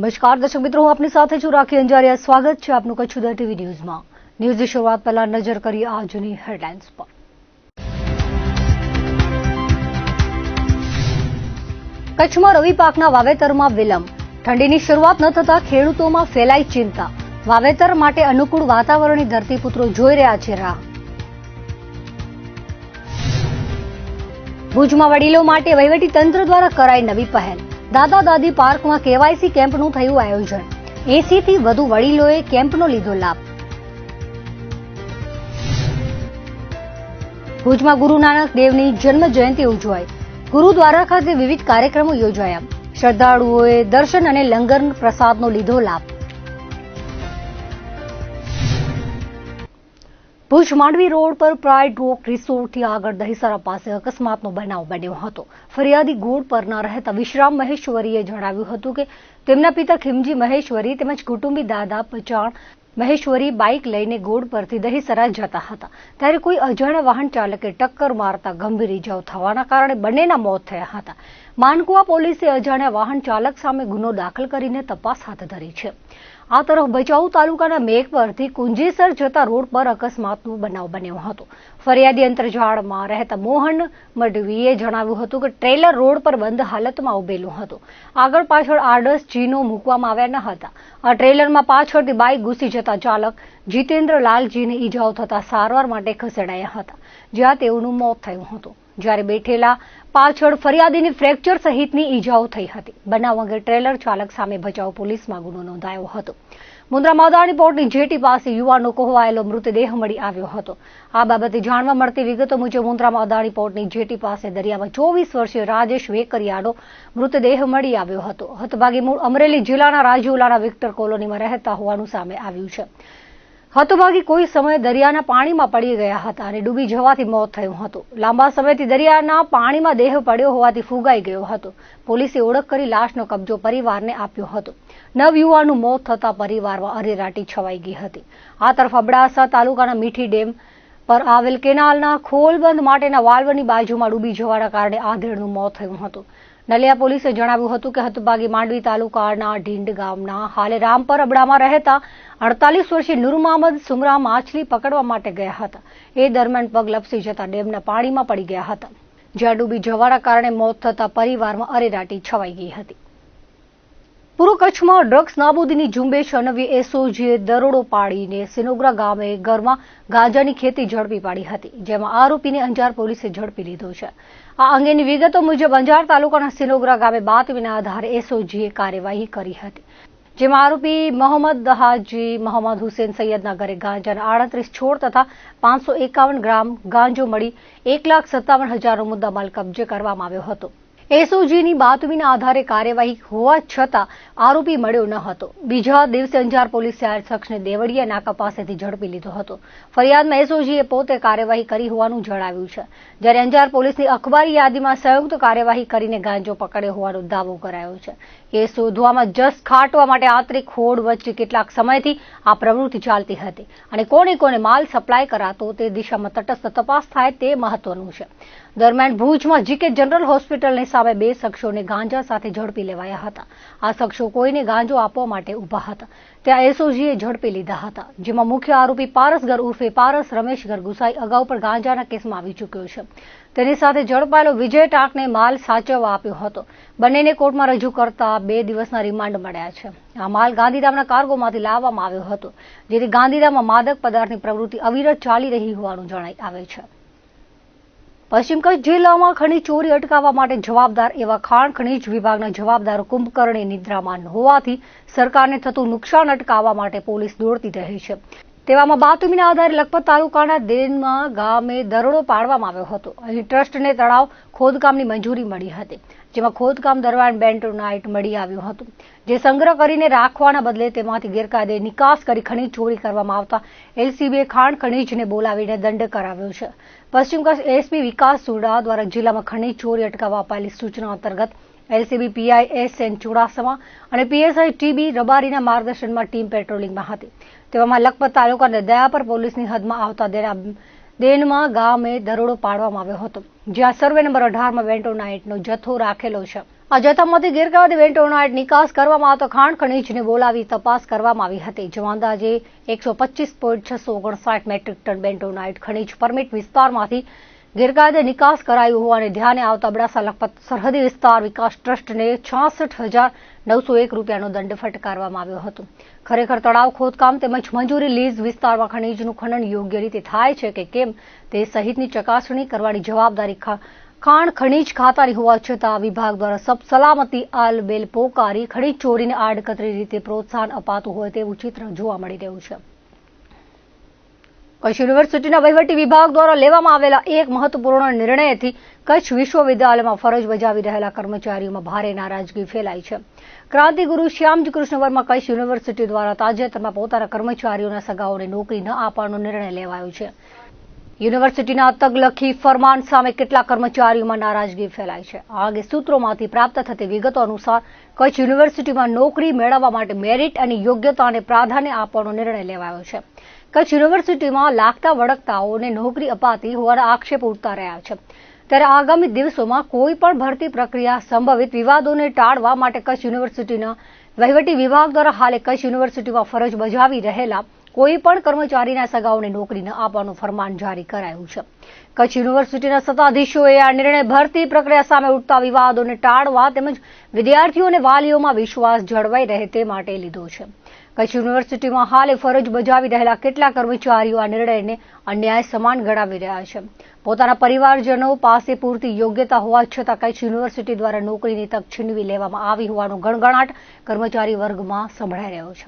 નમસ્કાર દર્શક મિત્રો, હું આપની સાથે છું રાખી અંજારિયા. સ્વાગત છે આપનું કચ્છ ઉદય ટીવી ન્યૂઝમાં. ન્યૂઝની શરૂઆત પહેલા નજર કરીએ આજની હેડલાઇન્સ પર. કચ્છમાં રવિ પાકના વાવેતરમાં વિલંબ. ઠંડીની શરૂઆત ન થતા ખેડૂતોમાં ફેલાઈ ચિંતા. વાવેતર માટે અનુકૂળ વાતાવરણની ધરતીપુત્રો જોઈ રહ્યા છે રાહ. ભુજમાં વડીલો માટે વહીવટી તંત્ર દ્વારા કરાઈ નવી પહેલ. દાદા દાદી પાર્કમાં કેવાયસી કેમ્પનું થયું આયોજન. 80 થી વધુ વડીલોએ કેમ્પનો લીધો લાભ. ભુજમાં ગુરુ નાનક દેવની જન્મ જયંતિ ઉજવાઈ. ગુરુદ્વારા ખાતે વિવિધ કાર્યક્રમો યોજાયા. શ્રદ્ધાળુઓએ દર્શન અને લંગર પ્રસાદનો લીધો લાભ. ભુજ માંડવી રોડ પર પ્રાઇડ રોક રિસોર્ટથી આગળ દહીસરા પાસે અકસ્માતનો બનાવ બન્યો હતો. ફરિયાદી ગોળ પરના રહેતા વિશ્રામ મહેશ્વરીએ જણાવ્યું હતું કે તેમના પિતા ખીમજી મહેશ્વરી તેમજ કુટુંબી દાદા પચાણ મહેશ્વરી બાઇક લઈને ગોળ પરથી દહીસરા જતા હતા. ત્યારે કોઈ અજાણ્યા વાહન ચાલકે ટક્કર મારતા ગંભીર ઇજાઓ થવાના કારણે બંનેના મોત થયા હતા. માનકુવા પોલીસે અજાણ્યા વાહન ચાલક સામે ગુનો દાખલ કરીને તપાસ હાથ ધરી છે. આ તરફ ભચાઉ તાલુકાના મેઘ પરથી કુંજેસર જતા રોડ પર અકસ્માતનો બનાવ બન્યો હતો. ફરિયાદી અંતરજાળમાં રહેતા મોહન મડવીએ જણાવ્યું હતું કે ટ્રેલર રોડ પર બંધ હાલતમાં ઉભેલું હતું. આગળ પાછળ આડસ ચીનો મૂકવામાં આવ્યા ન હતા. આ ટ્રેલરમાં પાછળથી બાઇક ઘૂસી જતા ચાલક જીતેન્દ્ર લાલજીને ઈજાઓ થતા સારવાર માટે ખસેડાયા હતા, જ્યાં તેઓનું મોત થયું હતું. જ્યારે બેઠેલા પાછળ ફરિયાદીને ફ્રેક્ચર સહિતની ઈજાઓ થઈ હતી. બનાવ અંગે ટ્રેલર ચાલક સામે ભચાઉ પોલીસમાં ગુનો નોંધાયો હતો. મુન્દ્રા માદાણી પોર્ટની જેટી પાસે યુવાનનો કોહવાયેલો મૃતદેહ મળી આવ્યો હતો. આ બાબતે જાણવા મળતી વિગતો મુજબ મુન્દ્રા માદાણી પોર્ટની જેટી પાસે દરિયામાં 24 વર્ષીય રાજેશ વેકરિયાનો મૃતદેહ મળી આવ્યો હતો. હતભાગી મૂળ અમરેલી જિલ્લાના રાજુલાના વિક્ટર કોલોનીમાં રહેતા હોવાનું સામે આવ્યું છે. હતભાગી કોઈ સમયે દરિયાના પાણીમાં પડી ગયા હતા અને ડૂબી જવાથી મોત થયું હતું. લાંબા સમયથી દરિયાના પાણીમાં દેહ પડ્યો હોવાથી ફૂગાઈ ગયો હતો. પોલીસે ઓળખ કરી લાશનો કબજો પરિવારને આપ્યો હતો. નવયુવાનનું મોત થતા પરિવારમાં અરેરાટી છવાઈ ગઈ હતી. આ તરફ અબડાસા તાલુકાના મીઠી ડેમ પર આવેલ કેનાલના ખોલબંધ માટેના વાલ્વની બાજુમાં ડૂબી જવાના કારણે આધેડનું મોત થયું હતું. નલિયા પોલીસે જણાવ્યું હતું કે હતભાગી માંડવી તાલુકાના ઢીંડ ગામના હાલે રામપર અબડામાં રહેતા 48 વર્ષીય નૂર મહમદ સુમરા માછલી પકડવા માટે ગયા હતા. એ દરમિયાન પગ લપસી જતા ડેમના પાણીમાં પડી ગયા હતા, જ્યાં ડૂબી જવાના કારણે મોત થતા પરિવારમાં અરેરાટી છવાઈ ગઈ હતી. પૂર્વ કચ્છમાં ડ્રગ્સ નાબૂદીની ઝુંબેશ અન્વયે એસઓજીએ દરોડો પાડીને સિનોગ્રા ગામે ઘરમાં ગાંજાની ખેતી ઝડપી પાડી હતી, જેમાં આરોપીને અંજાર પોલીસે ઝડપી લીધો છે. આ અંગેની વિગતો મુજબ અંજાર તાલુકાના સિનોગ્રા ગામે બાતમીના આધારે એસઓજીએ કાર્યવાહી કરી હતી, જેમાં આરોપી મોહમ્મદ હાજી મોહમ્મદ હુસેન સૈયદના ઘરે ગાંજાના 38 છોડ તથા 551 ગ્રામ ગાંજો મળી 1,57,000નો મુદ્દામાલ કબજે કરવામાં આવ્યો હતો. એસઓજીની બાતમીના આધારે કાર્યવાહી હોવા છતાં આરોપી મળ્યો ન હતો. બીજા દિવસે અંજાર પોલીસે આ શખ્સને દેવળિયા નાકા પાસેથી ઝડપી લીધો હતો. ફરિયાદમાં એસઓજીએ પોતે કાર્યવાહી કરી હોવાનું જણાવ્યું છે, જ્યારે અંજાર પોલીસની અખબારી યાદીમાં સંયુક્ત કાર્યવાહી કરીને ગાંજો પકડ્યો હોવાનો દાવો કરાયો છે. એ શોધવામાં જસ ખાટવા માટે આંતરિક હોડ વચ્ચે કેટલાક સમયથી આ પ્રવૃત્તિ ચાલતી હતી અને કોને કોને માલ સપ્લાય કરાતો તે દિશામાં તટસ્થ તપાસ થાય તે મહત્વનું છે. દરમિયાન ભુજમાં જીકે જનરલ હોસ્પિટલની સામે 2 શખ્સોને ગાંજા સાથે ઝડપી લેવાયા હતા. આ શખ્સો કોઈને ગાંજો આપવા માટે ઉભા હતા, ત્યાં એસઓજીએ ઝડપી લીધા હતા, જેમાં મુખ્ય આરોપી પારસગર ઉર્ફે પારસ રમેશગર ગુસાઈ અગાઉ પણ ગાંજાના કેસમાં આવી ચૂક્યો છે. તેની સાથે ઝડપાયેલો વિજય ટાંકને માલ સાચવવા આપ્યો હતો. બંનેને કોર્ટમાં રજૂ કરતા 2 દિવસના રિમાન્ડ મળ્યા છે. આ માલ ગાંધીધામના કાર્ગોમાંથી લાવવામાં આવ્યો હતો, જેથી ગાંધીધામમાં માદક પદાર્થની પ્રવૃત્તિ અવિરત ચાલી રહી હોવાનું જણાઈ આવે છે. પશ્ચિમ કચ્છ જિલ્લામાં ખનીજ ચોરી અટકાવવા માટે જવાબદાર એવા ખાણ ખનીજ વિભાગના જવાબદારો કુંભકર્ણે નિદ્રામાન હોવાથી સરકારને થતું નુકસાન અટકાવવા માટે પોલીસ દોડતી રહી છે. તેવામાં બાતમીના આધારે લખપત તાલુકાના દેનમાં ગામે દરોડો પાડવામાં આવ્યો હતો. અહીં ટ્રસ્ટને તળાવ ખોદકામની મંજૂરી મળી હતી, જેમાં ખોદકામ દરમિયાન બેન્ટોનાઇટ મળી આવ્યું હતું, જે સંગ્રહ કરીને રાખવાના બદલે તેમાંથી ગેરકાયદે નિકાસ કરી ખનીજ ચોરી કરવામાં આવતા એલસીબીએ ખાણ ખનીજને બોલાવીને દંડ કરાવ્યો છે. પશ્ચિમ કચ્છ એસપી વિકાસ સુડા દ્વારા જિલ્લામાં ખનીજ ચોરી અટકાવવા અપાયેલી સૂચના અંતર્ગત એલસીબી પીઆઈ એસએન ચુડાસમા અને પીએસઆઈ ટીબી રબારીના માર્ગદર્શનમાં ટીમ પેટ્રોલિંગમાં હતી. તેવામાં લખપત તાલુકાના દયાપર પોલીસની હદમાં આવતા દેનમાં ગામે દરોડો પાડવામાં આવ્યો હતો, જ્યાં સર્વે નંબર 18માં બેન્ટોનાઇટનો જથ્થો રાખેલો છે. આ જથ્થામાંથી ગેરકાયદે બેન્ટોનાઇટ નિકાસ કરવામાં આવતા ખાણ ખનીજને બોલાવી તપાસ કરવામાં આવી હતી, જેમાં અંદાજે 125.659 મેટ્રિક ટન બેન્ટોનાઇટ ખનીજ પરમિટ વિસ્તારમાંથી ગેરકાયદે નિકાસ કરાયું હોવાને ધ્યાને આવતા અબડાસા લખપત સરહદી વિસ્તાર વિકાસ ટ્રસ્ટને 66,901 રૂપિયાનો દંડ ફટકારવામાં આવ્યો હતો. ખરેખર તળાવ ખોદકામ તેમજ મંજૂરી લીઝ વિસ્તારમાં ખનીજનું ખનન યોગ્ય રીતે થાય છે કે કેમ તે સહિતની ચકાસણી કરવાની જવાબદારી ખાણ ખનીજ ખાતાની હોવા છતાં વિભાગ દ્વારા સબ સલામતી આલબેલ પોકારી ખનીજ ચોરીને આડકતરી રીતે પ્રોત્સાહન અપાતું હોય તેવું ચિત્ર જોવા મળી રહ્યું છે. કચ્છ યુનિવર્સિટીના વહીવટી વિભાગ દ્વારા લેવામાં આવેલા એક મહત્વપૂર્ણ નિર્ણયથી કચ્છ વિશ્વવિદ્યાલયમાં ફરજ બજાવી રહેલા કર્મચારીઓમાં ભારે નારાજગી ફેલાઈ છે. ક્રાંતિગુરુ શ્યામજી કૃષ્ણ વર્મા કચ્છ યુનિવર્સિટી દ્વારા તાજેતરમાં પોતાના કર્મચારીઓના સગાઓને નોકરી ન આપવાનો નિર્ણય લેવાયો છે. યુનિવર્સિટીના તગલખી ફરમાન સામે કેટલાક કર્મચારીઓમાં નારાજગી ફેલાઈ છે. આ અંગે સૂત્રોમાંથી પ્રાપ્ત થતી વિગતો અનુસાર કચ્છ યુનિવર્સિટીમાં નોકરી મેળવવા માટે મેરિટ અને યોગ્યતાને પ્રાધાન્ય આપવાનો નિર્ણય લેવાયો છે. કચ્છ યુનિવર્સિટીમાં લાગતા વળગતાઓને નોકરી અપાતી હોવાના આક્ષેપ ઉઠતા રહ્યા છે. ત્યારે આગામી દિવસોમાં કોઈ પણ ભરતી પ્રક્રિયા સંભવિત વિવાદોને ટાળવા માટે કચ્છ યુનિવર્સિટીના વહીવટી વિભાગ દ્વારા હાલે કચ્છ યુનિવર્સિટીમાં ફરજ બજાવી રહેલા કોઈ પણ કર્મચારીના સગાઓને નોકરી ન આપવાનું ફરમાન જારી કરાયું છે. કચ્છ યુનિવર્સિટીના સત્તાધીશોએ આ નિર્ણય ભરતી પ્રક્રિયા સામે ઉઠતા વિવાદોને ટાળવા તેમજ વિદ્યાર્થીઓ અને વાલીઓમાં વિશ્વાસ જળવાઈ રહે તે માટે લીધો છે. કચ્છ યુનિવર્સિટીમાં હાલે ફરજ બજાવી રહેલા કેટલાક કર્મચારીઓ આ નિર્ણયને અન્યાય સમાન ગણાવી રહ્યા છે. પોતાના પરિવારજનો પાસે પૂરતી યોગ્યતા હોવા છતાં કચ્છ યુનિવર્સિટી દ્વારા નોકરીની તક છીનવી લેવામાં આવી હોવાનો ગણગણાટ કર્મચારી વર્ગમાં સંભળાઈ રહ્યો છે.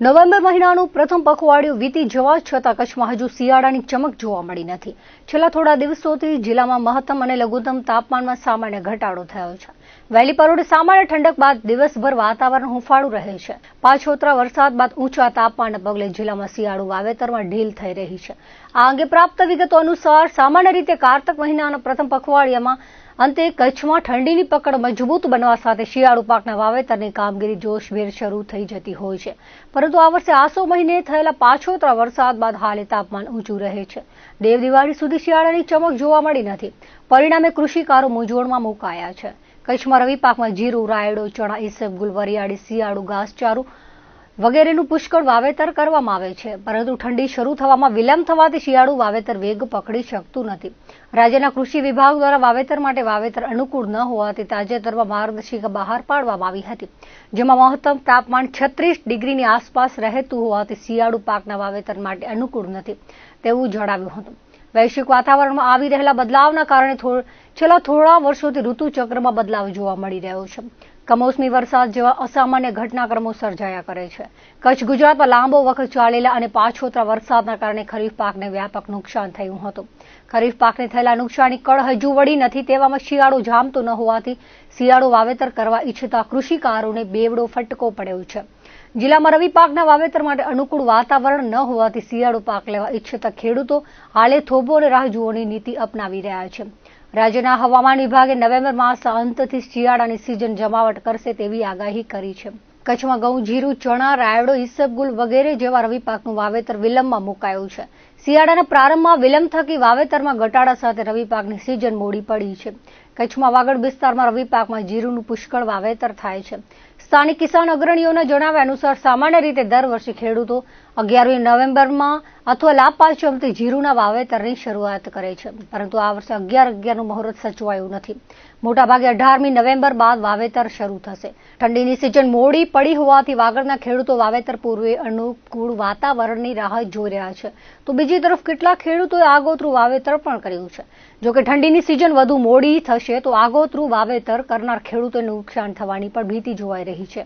નવેમ્બર મહિનાનું પ્રથમ પખવાડિયું વીતી જવા છતાં કચ્છમાં હજુ શિયાળાની ચમક જોવા મળી નથી. છેલ્લા થોડા દિવસોથી જિલ્લામાં મહત્તમ અને લઘુત્તમ તાપમાનમાં સામાન્ય ઘટાડો થયો છે. વહેલી પરોઢે સામાન્ય ઠંડક બાદ દિવસભર વાતાવરણ હૂંફાળું રહે છે. પાછોતરા વરસાદ બાદ ઊંચા તાપમાનના પગલે જિલ્લામાં શિયાળુ વાવેતરમાં ઢીલ થઈ રહી છે. આ અંગે પ્રાપ્ત વિગતો અનુસાર સામાન્ય રીતે કારતક મહિનાના પ્રથમ પખવાડિયામાં અંતે કચ્છમાં ઠંડીની પકડ મજબૂત બનવા સાથે શિયાળુ પાકના વાવેતરની કામગીરી જોશભેર શરૂ થઈ જતી હોય છે. પરંતુ આ વર્ષે આસો મહિને થયેલા પાછોતરા વરસાદ બાદ હાલે તાપમાન ઊંચું રહે છે. દેવ દિવાળી સુધી શિયાળાની ચમક જોવા મળી નથી. પરિણામે કૃષિકારો મૂંઝવણમાં મુકાયા છે. કચ્છમાં રવિ પાકમાં જીરું, રાયડો, ચણા, ઈસબગુલ, વરિયાળી, શિયાળુ ઘાસચારું વગેરેનું પુષ્કળ વાવેતર કરવામાં આવે છે. પરંતુ ઠંડી શરૂ થવામાં વિલંબ થવાથી શિયાળુ વાવેતર વેગ પકડી શકતું નથી. રાજ્યના કૃષિ વિભાગ દ્વારા વાવેતર માટે વાવેતર અનુકૂળ ન હોવાથી તાજેતરમાં માર્ગદર્શિકા બહાર પાડવામાં આવી હતી, જેમાં મહત્તમ તાપમાન 36 ડિગ્રીની આસપાસ રહેતું હોવાથી શિયાળુ પાકના વાવેતર માટે અનુકૂળ નથી તેવું જણાવ્યું હતું. વૈશ્વિક વાતાવરણમાં આવી રહેલા બદલાવના કારણે છેલ્લા થોડા વર્ષોથી ઋતુચક્રમાં બદલાવ જોવા મળી રહ્યો છે. કમોસમી વરસાદ જેવા અસામાન્ય ઘટનાક્રમો સર્જાયા કરે છે. કચ્છ ગુજરાતમાં લાંબો વખત ચાલેલા અને પાછોતરા વરસાદના કારણે ખરીફ પાકને વ્યાપક નુકસાન થયું હતું. ખરીફ પાકને થયેલા નુકસાની કળ હજુ વળી નથી તેવામાં શિયાળો જામતો ન હોવાથી શિયાળુ વાવેતર કરવા ઈચ્છતા કૃષિકારોને બેવડો ફટકો પડ્યો છે. જિલ્લામાં રવિ પાકના વાવેતર માટે અનુકૂળ વાતાવરણ ન હોવાથી શિયાળુ પાક લેવા ઈચ્છતા ખેડૂતો હાલે થોભો અને રાહ જુઓની નીતિ અપનાવી રહ્યા છે. રાજ્યના હવામાન વિભાગે નવેમ્બર માસના અંતથી શિયાળાની સિઝન જમાવટ કરશે તેવી આગાહી કરી છે. કચ્છમાં ઘઉં, જીરું, ચણા, રાયડો, ઈસબગુલ વગેરે જેવા રવિ પાકનું વાવેતર વિલંબમાં મુકાયું છે. શિયાળાના પ્રારંભમાં વિલંબ થકી વાવેતરમાં ઘટાડા સાથે રવિ પાકની સિઝન મોડી પડી છે. કચ્છમાં વાગડ વિસ્તારમાં રવિ પાકમાં જીરુંનું પુષ્કળ વાવેતર થાય છે. સ્થાનિક કિસાન અગ્રણીઓના જણાવ્યા અનુસાર સામાન્ય રીતે દર વર્ષે ખેડૂતો 11મી નવેમ્બરમાં અથવા લાભ પાંચમથી જીરુના વાવેતરની શરૂઆત કરે છે. પરંતુ આ વર્ષે 11/11નું મુહૂર્ત સચવાયું નથી. મોટાભાગે 18મી નવેમ્બર બાદ વાવેતર શરૂ થશે. ઠંડીની સિઝન મોડી પડી હોવાથી વાગડના ખેડૂતો વાવેતર પૂર્વે અનુકૂળ વાતાવરણની રાહ જોઈ રહ્યા છે. તો બીજી તરફ કેટલાક ખેડૂતોએ આગોતરું વાવેતર પણ કર્યું છે. જોકે ઠંડીની સિઝન વધુ મોડી થશે તો આગોતરું વાવેતર કરનાર ખેડૂતોને નુકસાન થવાની પણ ભીતિ જોવાઈ રહી છે.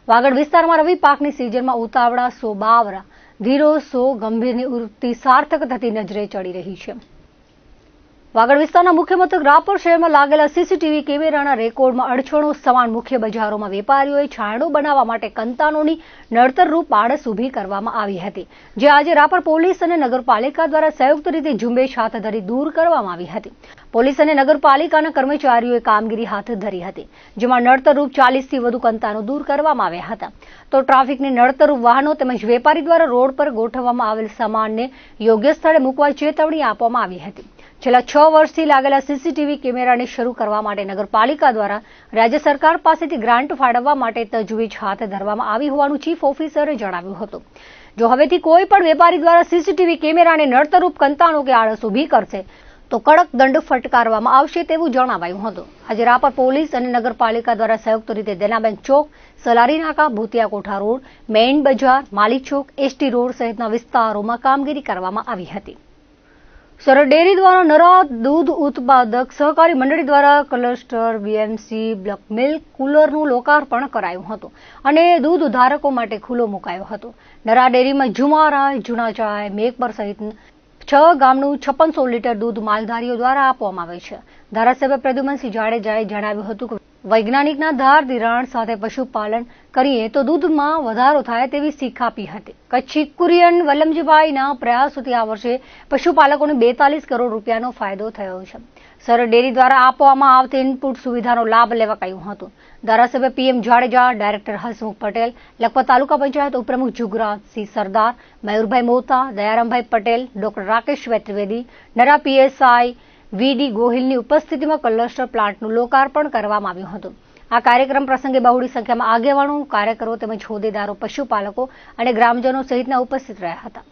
વાગડ વિસ્તારમાં રવિ પાકની સિઝનમાં ઉતાવળા સો બાવરા, ધીરો સો ગંભીરની વૃત્તિ સાર્થક થતી નજરે ચડી રહી છે. વાગડ વિસ્તારના મુખ્ય મથક રાપર શહેરમાં લાગેલા સીસીટીવી કેમેરાના રેકોર્ડમાં અડચણો સમાન મુખ્ય બજારોમાં વેપારીઓએ છાંયડો બનાવવા માટે કંતાનોની નડતરરૂપ આડસ ઊભી કરવામાં આવી હતી, જે આજે રાપર પોલીસ અને નગરપાલિકા દ્વારા સંયુક્ત રીતે ઝુંબેશ હાથ ધરી દૂર કરવામાં આવી હતી. પોલીસ અને નગરપાલિકાના કર્મચારીઓએ કામગીરી હાથ ધરી હતી, જેમાં નડતરરૂપ 40થી વધુ કંતાનો દૂર કરવામાં આવ્યા હતા. તો ટ્રાફિકની નડતરરૂપ વાહનો તેમજ વેપારી દ્વારા રોડ પર ગોઠવવામાં આવેલ સામાનને યોગ્ય સ્થળે મૂકવા ચેતવણી આપવામાં આવી હતી. છેલ્લા 6 વર્ષથી લાગેલા સીસીટીવી કેમેરાને શરૂ કરવા માટે નગરપાલિકા દ્વારા રાજ્ય સરકાર પાસેથી ગ્રાન્ટ ફાળવવા માટે તજવીજ હાથ ધરવામાં આવી હોવાનું ચીફ ઓફિસરે જણાવ્યું હતું. જો હવેથી કોઈ પણ વેપારી દ્વારા સીસીટીવી કેમેરાને નડતરરૂપ કંતાણો કે આળસ ઊભી કરશે તો કડક દંડ ફટકારવામાં આવશે તેવું જણાવાયું હતું. આજે રાપર પોલીસ અને નગરપાલિકા દ્વારા સંયુક્ત રીતે દેનાબેન ચોક, સલારી નાકા, ભૂતિયા કોઠા રોડ, મેઇન બજાર, માલી ચોક, એસટી રોડ સહિતના વિસ્તારોમાં કામગીરી કરવામાં આવી હતી. સરહદ ડેરી દ્વારા નરા દૂધ ઉત્પાદક સહકારી મંડળી દ્વારા ક્લસ્ટર બીએમસી બ્લક મિલ્ક કુલરનું લોકાર્પણ કરાયું હતું અને દૂધ ધારકો માટે ખુલ્લો મુકાયો હતો. નરા ડેરીમાં જુમારાય, જૂના ચાય, મેઘપર સહિત 6 ગામનું 5600 લીટર દૂધ માલધારીઓ દ્વારા આપવામાં આવે છે. ધારાસભ્ય પ્રદ્યુમનસિંહ જાડેજાએ જણાવ્યું હતું કે વૈજ્ઞાનિકના ધાર ધિરાણ સાથે પશુપાલન કરીએ તો દૂધમાં વધારો થાય તેવી શીખ આપી હતી. કચ્છી કુરિયન વલ્લમજીભાઈના પ્રયાસોથી આ વર્ષે પશુપાલકોને 42 કરોડ રૂપિયાનો ફાયદો થયો છે. સરહદ ડેરી દ્વારા આપવામાં આવતી ઇનપુટ સુવિધાનો લાભ લેવા કહ્યું હતું. ધારાસભ્ય પીએમ જાડેજા, ડાયરેક્ટર હસમુખ પટેલ, લખપત તાલુકા પંચાયત ઉપપ્રમુખ જુગરાજસિંહ સરદાર, મયુરભાઈ મોતા, દયારામભાઈ પટેલ, ડોક્ટર રાકેશ ત્રિવેદી, નરા પીએસઆઈ વીડી ગોહિલની ઉપસ્થિતિમાં ક્લસ્ટર પ્લાન્ટનું લોકાર્પણ કરવામાં આવ્યું હતું. આ કાર્યક્રમ પ્રસંગે બહોળી સંખ્યામાં આગેવાનો, કાર્યકરો તેમજ હોદ્દેદારો, પશુપાલકો અને ગ્રામજનો સહિતના ઉપસ્થિત રહ્યા હતા.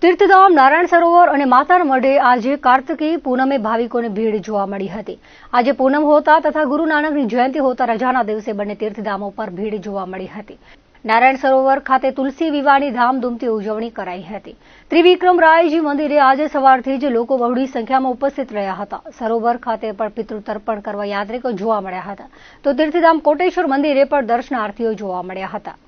તીર્થધામ નારાયણ સરોવર અને માતાના મઢે આજે કાર્તિકી પૂનમે ભાવિકોની ભીડ જોવા મળી હતી. આજે પૂનમ હોતા તથા ગુરુ નાનકની જયંતિ હોતા રજાના દિવસે બંને તીર્થધામો પર ભીડ જોવા મળી હતી. નારાયણ સરોવર ખાતે તુલસી વિવાહની ધામધૂમથી ઉજવણી કરાઈ હતી. ત્રિવિક્રમરાયજી મંદિરે આજે સવારથી જ લોકો બહોળી સંખ્યામાં ઉપસ્થિત રહ્યા હતા. સરોવર ખાતે પણ પિતૃ તર્પણ કરવા યાત્રિકો જોવા મળ્યા હતા તો તીર્થધામ કોટેશ્વર મંદિરે પણ દર્શનાર્થીઓ જોવા મળ્યા હતા.